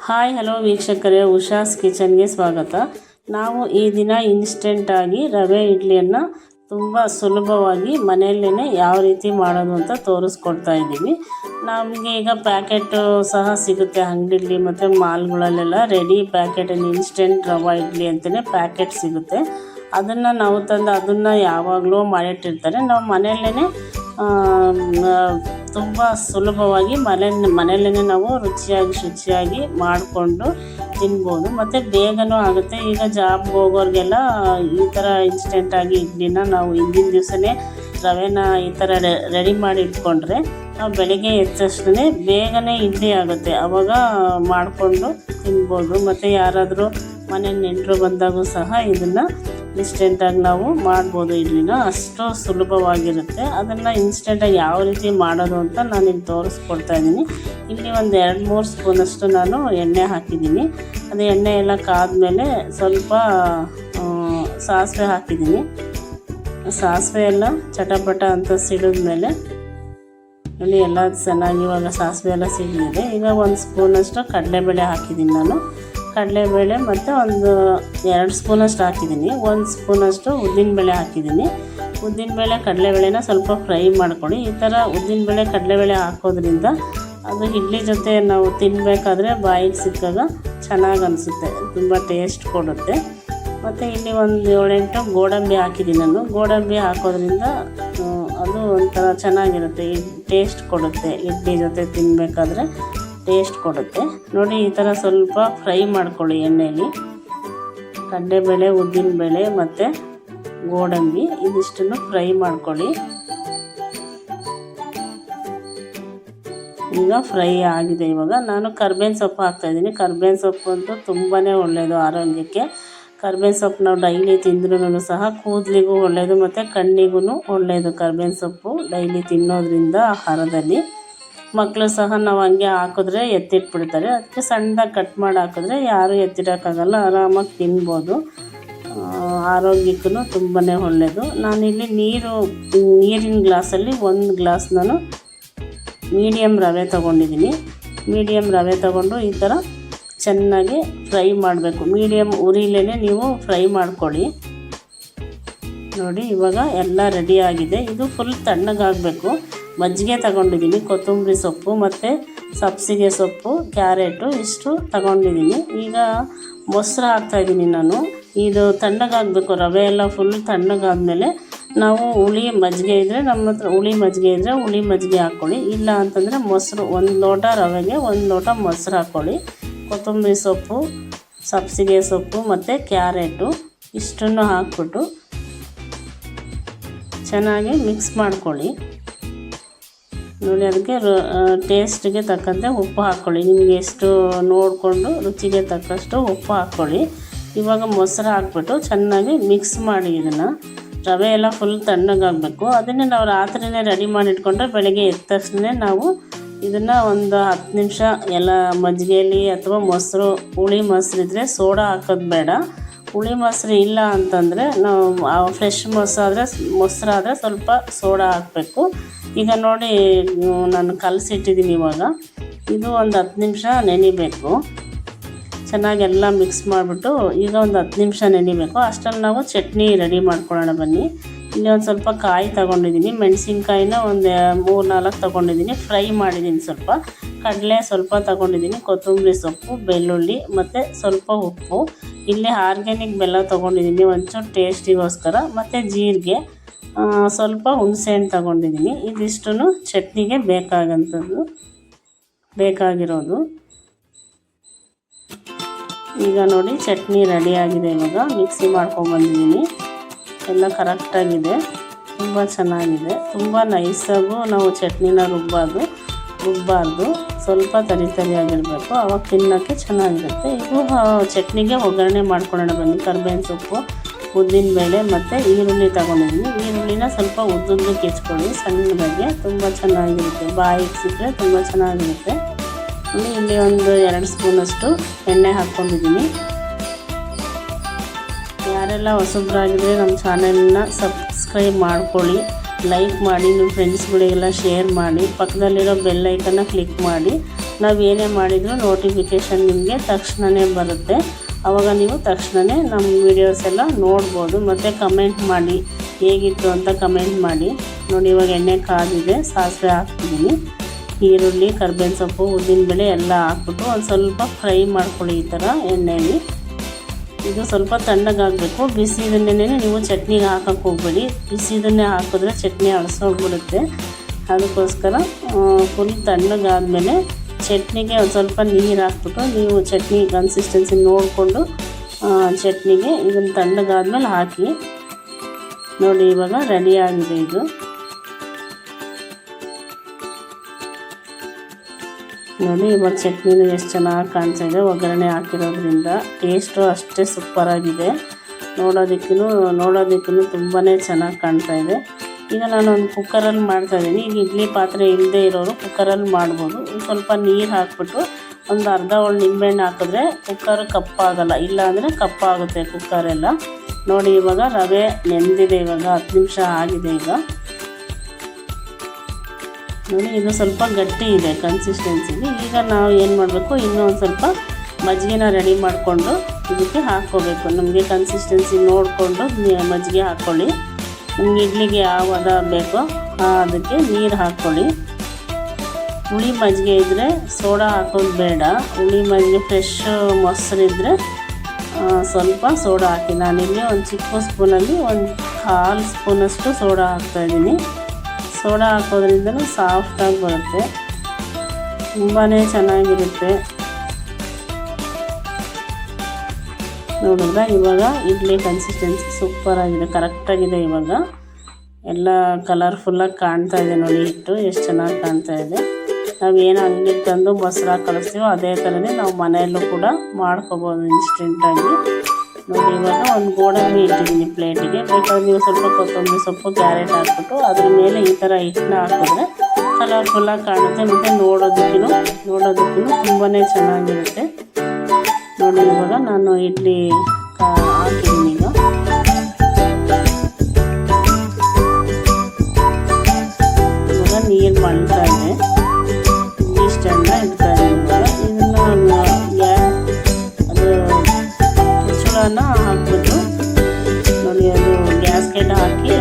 Hi hello ವೀಕ್ಷಕರೇ, ಉಷಾಸ್ ಕಿಚನ್ಗೆ ಸ್ವಾಗತ. ನಾವು ಈ ದಿನ ಇನ್ಸ್ಟೆಂಟಾಗಿ ರವೆ ಇಡ್ಲಿಯನ್ನು ತುಂಬ ಸುಲಭವಾಗಿ ಮನೆಯಲ್ಲೇ ಯಾವ ರೀತಿ ಮಾಡೋದು ಅಂತ ತೋರಿಸ್ಕೊಡ್ತಾ ಇದ್ದೀವಿ. ನಮಗೆ ಈಗ ಪ್ಯಾಕೆಟು ಸಹ ಸಿಗುತ್ತೆ ಅಂಗಡಿಲಿ ಮತ್ತು ಮಾಲ್ಗಳಲ್ಲೆಲ್ಲ ರೆಡಿ ಪ್ಯಾಕೆಟಲ್ಲಿ ಇನ್ಸ್ಟೆಂಟ್ ರವೆ ಇಡ್ಲಿ ಅಂತಲೇ ಪ್ಯಾಕೆಟ್ ಸಿಗುತ್ತೆ. ಅದನ್ನು ನಾವು ತಂದು ಅದನ್ನು ಯಾವಾಗಲೂ ಮಾಡಿಟ್ಟಿರ್ತಾರೆ. ನಾವು ಮನೆಯಲ್ಲೇ ತುಂಬ ಸುಲಭವಾಗಿ ಮನೆಯಲ್ಲೇ ನಾವು ರುಚಿಯಾಗಿ ಶುಚಿಯಾಗಿ ಮಾಡಿಕೊಂಡು ತಿನ್ಬೋದು ಮತ್ತು ಬೇಗನೂ ಆಗುತ್ತೆ. ಈಗ ಜಾಬ್ಗೆ ಹೋಗೋರಿಗೆಲ್ಲ ಈ ಥರ ಇನ್ಸ್ಟೆಂಟಾಗಿ ಇಡ್ಲಿನ ನಾವು ಹಿಂದಿನ ದಿವಸನೇ ರವೆನ ಈ ಥರ ರೆಡಿ ಮಾಡಿ ಇಟ್ಕೊಂಡ್ರೆ ನಾವು ಬೆಳಗ್ಗೆ ಎದ್ದ ತಕ್ಷಣ ಬೇಗನೆ ಇಡ್ಲಿ ಆಗುತ್ತೆ. ಆವಾಗ ಮಾಡಿಕೊಂಡು ತಿನ್ಬೋದು. ಮತ್ತು ಯಾರಾದರೂ ಮನೆ ನೆಂಟರು ಬಂದಾಗೂ ಸಹ ಇದನ್ನು ಇನ್ಸ್ಟೆಂಟಾಗಿ ನಾವು ಮಾಡ್ಬೋದು. ಇಡ್ಲಿನ ಅಷ್ಟು ಸುಲಭವಾಗಿರುತ್ತೆ. ಅದನ್ನು ಇನ್ಸ್ಟೆಂಟಾಗಿ ಯಾವ ರೀತಿ ಮಾಡೋದು ಅಂತ ನಾನು ಇಲ್ಲಿ ತೋರಿಸ್ಕೊಡ್ತಾ ಇದ್ದೀನಿ. ಇಲ್ಲಿ ಒಂದು 2-3 ಸ್ಪೂನಷ್ಟು ನಾನು ಎಣ್ಣೆ ಹಾಕಿದ್ದೀನಿ. ಅದು ಎಣ್ಣೆ ಎಲ್ಲ ಕಾದ್ಮೇಲೆ ಸ್ವಲ್ಪ ಸಾಸಿವೆ ಹಾಕಿದ್ದೀನಿ. ಸಾಸಿವೆ ಎಲ್ಲ ಚಟಪಟ ಅಂತ ಸಿಡಿದ್ಮೇಲೆ ನೋಡಿ ಎಲ್ಲ ಚೆನ್ನಾಗಿ ಇವಾಗ ಸಾಸಿವೆ ಎಲ್ಲ ಸಿಡಿದಿದೆ. ಈಗ 1 ಸ್ಪೂನಷ್ಟು ಕಡಲೆಬೇಳೆ ಹಾಕಿದ್ದೀನಿ ನಾನು. ಕಡಲೆಬೇಳೆ ಮತ್ತು ಒಂದು 2 ಸ್ಪೂನಷ್ಟು ಹಾಕಿದ್ದೀನಿ. 1 ಸ್ಪೂನಷ್ಟು ಉದ್ದಿನಬೇಳೆ ಹಾಕಿದ್ದೀನಿ. ಉದ್ದಿನಬೇಳೆ ಕಡಲೆಬೇಳೆನ ಸ್ವಲ್ಪ ಫ್ರೈ ಮಾಡ್ಕೊಳ್ಳಿ. ಈ ಥರ ಉದ್ದಿನಬೇಳೆ ಕಡಲೆಬೇಳೆ ಹಾಕೋದ್ರಿಂದ ಅದು ಇಡ್ಲಿ ಜೊತೆ ನಾವು ತಿನ್ನಬೇಕಾದ್ರೆ ಬಾಯಿಗೆ ಸಿಕ್ಕಾಗ ಚೆನ್ನಾಗಿ ಅನಿಸುತ್ತೆ, ತುಂಬ ಟೇಸ್ಟ್ ಕೊಡುತ್ತೆ. ಮತ್ತು ಇಲ್ಲಿ ಒಂದು 7-8 ಗೋಡಂಬಿ ಹಾಕಿದ್ದೀನಿ ನಾನು. ಗೋಡಂಬಿ ಹಾಕೋದ್ರಿಂದ ಅದು ಒಂಥರ ಚೆನ್ನಾಗಿರುತ್ತೆ, ಟೇಸ್ಟ್ ಕೊಡುತ್ತೆ. ಇಡ್ಲಿ ಜೊತೆ ತಿನ್ನಬೇಕಾದ್ರೆ ಟೇಸ್ಟ್ ಕೊಡುತ್ತೆ. ನೋಡಿ ಈ ಥರ ಸ್ವಲ್ಪ ಫ್ರೈ ಮಾಡ್ಕೊಳ್ಳಿ ಎಣ್ಣೆಯಲ್ಲಿ. ಕಡಲೆಬೇಳೆ, ಉದ್ದಿನಬೇಳೆ ಮತ್ತು ಗೋಡಂಬಿ ಇದಿಷ್ಟನ್ನು ಫ್ರೈ ಮಾಡ್ಕೊಳ್ಳಿ. ಈಗ ಫ್ರೈ ಆಗಿದೆ. ಇವಾಗ ನಾನು ಕರ್ಬೇವಿನ ಸೊಪ್ಪು ಹಾಕ್ತಾಯಿದ್ದೀನಿ. ಕರ್ಬೇವಿನ ಸೊಪ್ಪು ಅಂತೂ ತುಂಬಾ ಒಳ್ಳೆಯದು ಆರೋಗ್ಯಕ್ಕೆ. ಕರ್ಬೇವಿನ ಸೊಪ್ಪು ನಾವು ಡೈಲಿ ತಿಂದ್ರೂ ಸಹ ಕೂದಲಿಗೂ ಒಳ್ಳೆಯದು ಮತ್ತು ಕಣ್ಣಿಗೂ ಒಳ್ಳೆಯದು. ಕರ್ಬೇವಿನ ಸೊಪ್ಪು ಡೈಲಿ ತಿನ್ನೋದ್ರಿಂದ ಆಹಾರದಲ್ಲಿ ಮಕ್ಕಳು ಸಹ ನಾವು ಹಂಗೆ ಹಾಕಿದ್ರೆ ಎತ್ತಿಟ್ಬಿಡ್ತಾರೆ. ಅದಕ್ಕೆ ಸಣ್ಣದಾಗಿ ಕಟ್ ಮಾಡಿ ಹಾಕಿದ್ರೆ ಯಾರೂ ಎತ್ತಿಡೋಕ್ಕಾಗಲ್ಲ, ಆರಾಮಾಗಿ ತಿನ್ಬೋದು. ಆರೋಗ್ಯಕ್ಕೂ ತುಂಬಾ ಒಳ್ಳೆಯದು. ನಾನಿಲ್ಲಿ ನೀರಿನ ಗ್ಲಾಸಲ್ಲಿ 1 ಗ್ಲಾಸ್ ನಾನು ಮೀಡಿಯಮ್ ರವೆ ತೊಗೊಂಡಿದ್ದೀನಿ. ಮೀಡಿಯಮ್ ರವೆ ತೊಗೊಂಡು ಈ ಥರ ಚೆನ್ನಾಗಿ ಫ್ರೈ ಮಾಡಬೇಕು. ಮೀಡಿಯಮ್ ಉರಿಲೇ ನೀವು ಫ್ರೈ ಮಾಡ್ಕೊಳ್ಳಿ. ನೋಡಿ ಇವಾಗ ಎಲ್ಲ ರೆಡಿಯಾಗಿದೆ. ಇದು ಫುಲ್ ತಣ್ಣಗಾಗಬೇಕು. ಮಜ್ಜಿಗೆ ತಗೊಂಡಿದ್ದೀನಿ, ಕೊತ್ತಂಬರಿ ಸೊಪ್ಪು ಮತ್ತು ಸಬ್ಸಿಗೆ ಸೊಪ್ಪು, ಕ್ಯಾರೆಟು ಇಷ್ಟು ತಗೊಂಡಿದ್ದೀನಿ. ಈಗ ಮೊಸರು ಹಾಕ್ತಾಯಿದ್ದೀನಿ ನಾನು. ಇದು ತಣ್ಣಗಾಗಬೇಕು. ರವೆ ಎಲ್ಲ ಫುಲ್ ತಣ್ಣಗಾದ್ಮೇಲೆ ನಾವು ಹುಳಿ ಮಜ್ಜಿಗೆ ಇದ್ದರೆ ನಮ್ಮ ಹತ್ರ ಹುಳಿ ಮಜ್ಜಿಗೆ ಇದ್ದರೆ ಹುಳಿ ಮಜ್ಜಿಗೆ ಹಾಕ್ಕೊಳ್ಳಿ. ಇಲ್ಲ ಅಂತಂದರೆ ಮೊಸರು 1 ಲೋಟ ರವೆಗೆ 1 ಲೋಟ ಮೊಸರು ಹಾಕ್ಕೊಳ್ಳಿ. ಕೊತ್ತಂಬರಿ ಸೊಪ್ಪು, ಸಬ್ಸಿಗೆ ಸೊಪ್ಪು ಮತ್ತು ಕ್ಯಾರೆಟು ಇಷ್ಟನ್ನು ಹಾಕ್ಬಿಟ್ಟು ಚೆನ್ನಾಗಿ ಮಿಕ್ಸ್ ಮಾಡ್ಕೊಳ್ಳಿ. ನೋಡಿ ಅದಕ್ಕೆ ಟೇಸ್ಟಿಗೆ ತಕ್ಕಂತೆ ಉಪ್ಪು ಹಾಕ್ಕೊಳ್ಳಿ. ನಿಮಗೆ ಎಷ್ಟು ನೋಡಿಕೊಂಡು ರುಚಿಗೆ ತಕ್ಕಷ್ಟು ಉಪ್ಪು ಹಾಕ್ಕೊಳ್ಳಿ. ಇವಾಗ ಮೊಸರು ಹಾಕ್ಬಿಟ್ಟು ಚೆನ್ನಾಗಿ ಮಿಕ್ಸ್ ಮಾಡಿ. ಇದನ್ನು ರವೆ ಎಲ್ಲ ಫುಲ್ ತಣ್ಣಗಾಗಬೇಕು. ಅದನ್ನೇ ನಾವು ರಾತ್ರಿಯೇ ರೆಡಿ ಮಾಡಿ ಇಟ್ಕೊಂಡ್ರೆ ಬೆಳಗ್ಗೆ ಎದ್ದ ತಕ್ಷಣ ನಾವು ಇದನ್ನು ಒಂದು 10 ನಿಮಿಷ ಎಲ್ಲ ಮಜ್ಜಿಗೆಯಲ್ಲಿ ಅಥವಾ ಮೊಸರು, ಹುಳಿ ಮೊಸರು ಇದ್ದರೆ ಸೋಡಾ ಹಾಕೋದು ಬೇಡ. ಹುಳಿ ಮೊಸರು ಇಲ್ಲ ಅಂತಂದರೆ ನಾವು ಫ್ರೆಶ್ ಮೊಸರಾದರೆ ಸ್ವಲ್ಪ ಸೋಡಾ ಹಾಕಬೇಕು. ಈಗ ನೋಡಿ ನಾನು ಕಲಸಿಟ್ಟಿದ್ದೀನಿ. ಇವಾಗ ಇದು ಒಂದು 10 ನಿಮಿಷ ನೆನಿಬೇಕು. ಚೆನ್ನಾಗೆಲ್ಲ ಮಿಕ್ಸ್ ಮಾಡಿಬಿಟ್ಟು ಈಗ ಒಂದು 10 ನಿಮಿಷ ನೆನಿಬೇಕು. ಅಷ್ಟರಲ್ಲಿ ನಾವು ಚಟ್ನಿ ರೆಡಿ ಮಾಡ್ಕೊಳ್ಳೋಣ ಬನ್ನಿ. ಇಲ್ಲಿ ಒಂದು ಸ್ವಲ್ಪ ಕಾಯಿ ತೊಗೊಂಡಿದ್ದೀನಿ. ಮೆಣಸಿನ್ಕಾಯಿನ ಒಂದು 3-4 ತೊಗೊಂಡಿದ್ದೀನಿ. ಫ್ರೈ ಮಾಡಿದ್ದೀನಿ. ಸ್ವಲ್ಪ ಕಡಲೆ ಸ್ವಲ್ಪ ತೊಗೊಂಡಿದ್ದೀನಿ. ಕೊತ್ತಂಬರಿ ಸೊಪ್ಪು, ಬೆಳ್ಳುಳ್ಳಿ ಮತ್ತು ಸ್ವಲ್ಪ ಉಪ್ಪು. ಇಲ್ಲಿ ಆರ್ಗ್ಯಾನಿಕ್ ಬೆಲ್ಲ ತೊಗೊಂಡಿದ್ದೀನಿ ಒಂಚೂರು ಟೇಸ್ಟಿಗೋಸ್ಕರ. ಮತ್ತು ಜೀರಿಗೆ, ಸ್ವಲ್ಪ ಹುಣಸೆಹಣ್ಣು ತೊಗೊಂಡಿದ್ದೀನಿ. ಇದಿಷ್ಟನ್ನು ಚಟ್ನಿಗೆ ಬೇಕಾಗಿರೋದು. ಈಗ ನೋಡಿ ಚಟ್ನಿ ರೆಡಿಯಾಗಿದೆ. ಇವಾಗ ಮಿಕ್ಸಿ ಮಾಡ್ಕೊಂಡ್ಬಂದಿದ್ದೀನಿ. ಎಲ್ಲ ಕರೆಕ್ಟಾಗಿದೆ, ತುಂಬ ಚೆನ್ನಾಗಿದೆ. ತುಂಬ ನೈಸಾಗೂ ನಾವು ಚಟ್ನಿನ ರುಬ್ಬಾರ್ದು. ಸ್ವಲ್ಪ ತರಿಯಾಗಿರಬೇಕು, ಆವಾಗ ತಿನ್ನೋಕ್ಕೆ ಚೆನ್ನಾಗಿರುತ್ತೆ. ಇದು ಚಟ್ನಿಗೆ ಒಗ್ಗರಣೆ ಮಾಡ್ಕೊಳ್ಳೋಣ ಬನ್ನಿ. ಕರ್ಬೇವಿನ ಸೊಪ್ಪು, ಉದ್ದಿನಬೇಳೆ ಮತ್ತು ಈರುಳ್ಳಿ ತೊಗೊಂಡಿದ್ದೀನಿ. ಈರುಳ್ಳಿನ ಸ್ವಲ್ಪ ಉದ್ದುದ್ದಕ್ಕೆ ಹೆಚ್ಕೊಳ್ಳಿ ಸಣ್ಣದಾಗೆ, ತುಂಬ ಚೆನ್ನಾಗಿರುತ್ತೆ. ಬಾಯಿಗೆ ಸಿಕ್ಕರೆ ತುಂಬ ಚೆನ್ನಾಗಿರುತ್ತೆ. ಇಲ್ಲಿ ಒಂದು 2 ಸ್ಪೂನಷ್ಟು ಎಣ್ಣೆ ಹಾಕ್ಕೊಂಡಿದ್ದೀನಿ. ಯಾರೆಲ್ಲ ಹೊಸಬ್ರಾಗಿದ್ದರೆ ನಮ್ಮ ಚಾನೆಲ್ನ ಸಬ್ಸ್ಕ್ರೈಬ್ ಮಾಡ್ಕೊಳ್ಳಿ, ಲೈಕ್ ಮಾಡಿ, ನಿಮ್ಮ ಫ್ರೆಂಡ್ಸ್ಗಳಿಗೆಲ್ಲ ಶೇರ್ ಮಾಡಿ, ಪಕ್ಕದಲ್ಲಿರೋ ಬೆಲ್ ಐಕನ್ನ ಕ್ಲಿಕ್ ಮಾಡಿ. ನಾವು ಏನೇ ಮಾಡಿದರೂ ನೋಟಿಫಿಕೇಷನ್ ನಿಮಗೆ ತಕ್ಷಣವೇ ಬರುತ್ತೆ. ಆವಾಗ ನೀವು ತಕ್ಷಣವೇ ನಮ್ಮ ವೀಡಿಯೋಸ್ ಎಲ್ಲ ನೋಡ್ಬೋದು. ಮತ್ತು ಕಮೆಂಟ್ ಮಾಡಿ ಹೇಗಿತ್ತು ಅಂತ ಕಮೆಂಟ್ ಮಾಡಿ. ನೋಡಿ ಇವಾಗ ಎಣ್ಣೆ ಕಾದಿದೆ, ಸಾಸಿವೆ ಹಾಕ್ತಿದ್ದೀನಿ, ಈರುಳ್ಳಿ, ಕರ್ಬೇವಿನ ಸೊಪ್ಪು, ಉದ್ದಿನಬೇಳೆ ಎಲ್ಲ ಹಾಕ್ಬಿಟ್ಟು ಒಂದು ಸ್ವಲ್ಪ ಫ್ರೈ ಮಾಡ್ಕೊಳ್ಳಿ ಈ ಥರ ಎಣ್ಣೆಯಲ್ಲಿ. ಇದು ಸ್ವಲ್ಪ ತಣ್ಣಗಾಗಬೇಕು. ಬಿಸಿದನ್ನೇ ನೀವು ಚಟ್ನಿಗೆ ಹಾಕೋಕ್ಕೆ ಹೋಗಬೇಡಿ. ಬಿಸಿದನ್ನೇ ಹಾಕಿದ್ರೆ ಚಟ್ನಿ ಅಳಸೋಗ್ಬಿಡುತ್ತೆ. ಅದಕ್ಕೋಸ್ಕರ ಫುಲ್ ತಣ್ಣಗಾದ್ಮೇಲೆ ಚಟ್ನಿಗೆ ಒಂದು ಸ್ವಲ್ಪ ನೀರು ಹಾಕ್ಬಿಟ್ಟು ನೀವು ಚಟ್ನಿ ಕನ್ಸಿಸ್ಟೆನ್ಸಿ ನೋಡಿಕೊಂಡು ಚಟ್ನಿಗೆ ಇದನ್ನು ತಣ್ಣಗಾದ್ಮೇಲೆ ಹಾಕಿ. ನೋಡಿ ಇವಾಗ ರೆಡಿಯಾಗಿದೆ ಇದು. ನೋಡಿ ಇವಾಗ ಚಟ್ನಿನೂ ಎಷ್ಟು ಚೆನ್ನಾಗಿ ಕಾಣ್ತಾ ಇದೆ. ಒಗ್ಗರಣೆ ಹಾಕಿರೋದ್ರಿಂದ ಟೇಸ್ಟು ಅಷ್ಟೇ ಸೂಪರಾಗಿದೆ. ನೋಡೋದಕ್ಕೂ ತುಂಬಾ ಚೆನ್ನಾಗಿ ಕಾಣ್ತಾ ಇದೆ. ಈಗ ನಾನು ಒಂದು ಕುಕ್ಕರಲ್ಲಿ ಮಾಡ್ತಾಯಿದ್ದೀನಿ. ಈಗ ಇಡ್ಲಿ ಪಾತ್ರೆ ಇಲ್ಲದೆ ಇರೋರು ಕುಕ್ಕರಲ್ಲಿ ಮಾಡ್ಬೋದು. ಸ್ವಲ್ಪ ನೀರು ಹಾಕ್ಬಿಟ್ಟು ಒಂದು ಅರ್ಧ ಒಳ್ಳೆ ನಿಂಬೆಹಣ್ಣು ಹಾಕಿದ್ರೆ ಕುಕ್ಕರ್ ಕಪ್ಪಾಗಲ್ಲ, ಇಲ್ಲಾಂದರೆ ಕಪ್ಪಾಗುತ್ತೆ ಕುಕ್ಕರೆಲ್ಲ. ನೋಡಿ ಇವಾಗ ರವೆ ನೆಂದಿದೆ, ಇವಾಗ 10 ನಿಮಿಷ ಆಗಿದೆ. ಈಗ ನೋಡಿ ಇದು ಸ್ವಲ್ಪ ಗಟ್ಟಿ ಇದೆ ಕನ್ಸಿಸ್ಟೆನ್ಸಿಗೆ. ಈಗ ನಾವು ಏನು ಮಾಡಬೇಕು, ಇನ್ನೂ ಒಂದು ಸ್ವಲ್ಪ ಮಜ್ಜಿಗೆನ ರೆಡಿ ಮಾಡಿಕೊಂಡು ಇದಕ್ಕೆ ಹಾಕ್ಕೋಬೇಕು. ನಮಗೆ ಕನ್ಸಿಸ್ಟೆನ್ಸಿ ನೋಡಿಕೊಂಡು ಮಜ್ಜಿಗೆ ಹಾಕ್ಕೊಳ್ಳಿ. ನಿಮ್ಗೆ ಇಡ್ಲಿಗೆ ಯಾವ ಹದ ಬೇಕೋ ಅದಕ್ಕೆ ನೀರು ಹಾಕ್ಕೊಳ್ಳಿ. ಹುಳಿ ಮಜ್ಜಿಗೆ ಇದ್ದರೆ ಸೋಡಾ ಹಾಕೋದು ಬೇಡ. ಹುಳಿ ಮಜ್ಜಿಗೆ ಫ್ರೆಶ್ ಮೊಸರಿದ್ದರೆ ಸ್ವಲ್ಪ ಸೋಡಾ ಹಾಕಿ. ನಾನಿಲ್ಲಿ ಒಂದು ಚಿಕ್ಕ ಸ್ಪೂನಲ್ಲಿ ಒಂದು 1/2 ಸ್ಪೂನಷ್ಟು ಸೋಡಾ ಹಾಕ್ತಾಯಿದ್ದೀನಿ. ಸೋಡಾ ಹಾಕೋದ್ರಿಂದಲೂ ಸಾಫ್ಟಾಗಿ ಬರುತ್ತೆ, ತುಂಬಾ ಚೆನ್ನಾಗಿರುತ್ತೆ. ನೋಡಿದ್ರೆ ಇವಾಗ ಇಡ್ಲಿ ಕನ್ಸಿಸ್ಟೆನ್ಸಿ ಸೂಪರಾಗಿದೆ, ಕರೆಕ್ಟಾಗಿದೆ. ಇವಾಗ ಎಲ್ಲ ಕಲರ್ಫುಲ್ಲಾಗಿ ಕಾಣ್ತಾ ಇದೆ. ನೋಡಿ ಹಿಟ್ಟು ಎಷ್ಟು ಚೆನ್ನಾಗಿ ಕಾಣ್ತಾ ಇದೆ. ನಾವೇನು ಅಂಗಡಿಗೆ ತಂದು ಮೊಸರು ಕಳಿಸ್ತೀವೋ ಅದೇ ಥರನೇ ನಾವು ಮನೆಯಲ್ಲೂ ಕೂಡ ಮಾಡ್ಕೊಬೋದು ಇನ್ಸ್ಟೆಂಟಾಗಿ. ನೋಡಿ ಇವಾಗ ಒಂದು ಗೋಡಂಬಿ ಇಟ್ಟಿದ್ದೀನಿ ಪ್ಲೇಟಿಗೆ. ಬೇಕಾದ್ರೆ ನೀವು ಸ್ವಲ್ಪ ಕೊತ್ತಂಬರಿ ಸೊಪ್ಪು, ಕ್ಯಾರೆಟ್ ಹಾಕ್ಬಿಟ್ಟು ಅದ್ರ ಮೇಲೆ ಈ ಥರ ಹಿಟ್ಟನ್ನ ಹಾಕಿದ್ರೆ ಕಲರ್ಫುಲ್ಲಾಗಿ ಕಾಣುತ್ತೆ. ಮತ್ತು ನೋಡೋದಕ್ಕೂ ತುಂಬಾ ಚೆನ್ನಾಗಿರುತ್ತೆ. ನೋಡಿ ಇವಾಗ ನಾನು ಇಡ್ಲಿ ಹಾಕಿದ್ದೀನಿ. ಈಗ ಇವಾಗ ನೀರು ಮಾಡ್ತಾ ಇದೆ, ಇಡ್ಲಿ ಸ್ಟ್ಯಾಂಡ್ನ ಇಡ್ತಾ ಇದ್ದೀನಿ. ಇವಾಗ ಇದನ್ನು ಮುಚ್ಚಳನ ಹಾಕ್ಬಿಟ್ಟು ನೋಡಿ ಅದು ಗ್ಯಾಸ್ಗೆಟ್ ಹಾಕಿ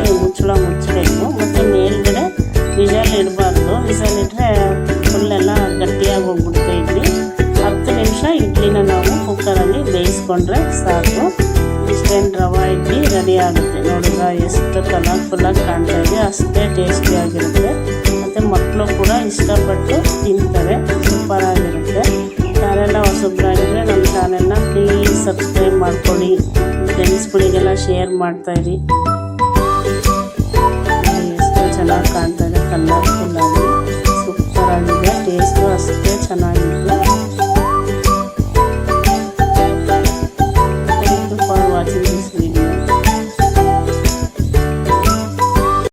ಮುಚ್ಚಬೇಕು. ಮತ್ತು ಮೇಲ್ಗಡೆ ವಿಷಲ್ ಇಡಬಾರ್ದು. ವಿಷಲ್ ಇಟ್ಟರೆ ಫುಲ್ಲೆಲ್ಲ ಗಟ್ಟಿಯಾಗಿ ಹೋಗ್ಬಿಡುತ್ತೆ ಇಡ್ಲಿ. 10 ನಿಮಿಷ ಇಡ್ಲಿನ ನಾವು ಕುಕ್ಕರಲ್ಲಿ ಬೇಯಿಸ್ಕೊಂಡ್ರೆ ಸಾಕು. ಇನ್ಸ್ಟೆಂಟ್ ರವೆ ಇಡ್ಲಿ ರೆಡಿ ಆಗುತ್ತೆ. ನೋಡಿದ್ರೆ ಎಷ್ಟು ಕಲರ್ಫುಲ್ಲಾಗಿ ಕಾಣ್ತಾ ಇದೆ, ಅಷ್ಟೇ ಟೇಸ್ಟಿಯಾಗಿರುತ್ತೆ. ಮತ್ತು ಮಕ್ಕಳು ಕೂಡ ಇಷ್ಟಪಟ್ಟು ತಿಂತಾರೆ, ಸೂಪರಾಗಿರುತ್ತೆ. ಚಾನೆಲ್ನ ಹೊಸಬ್ರಾಗಿದ್ದರೆ ನಮ್ಮ ಚಾನೆಲ್ನ ಪ್ಲೀಸ್ ಸಬ್ಸ್ಕ್ರೈಬ್ ಮಾಡ್ಕೊಳ್ಳಿ. ಫ್ರೆಂಡ್ಸ್ಗಳಿಗೆಲ್ಲ ಶೇರ್ ಮಾಡ್ತಾಯಿರಿ. ಎಷ್ಟು ಚೆನ್ನಾಗಿ ಕಾಣ್ತಾ ಇದೆ, ಕಲರ್ಫುಲ್ಲಾಗಿ.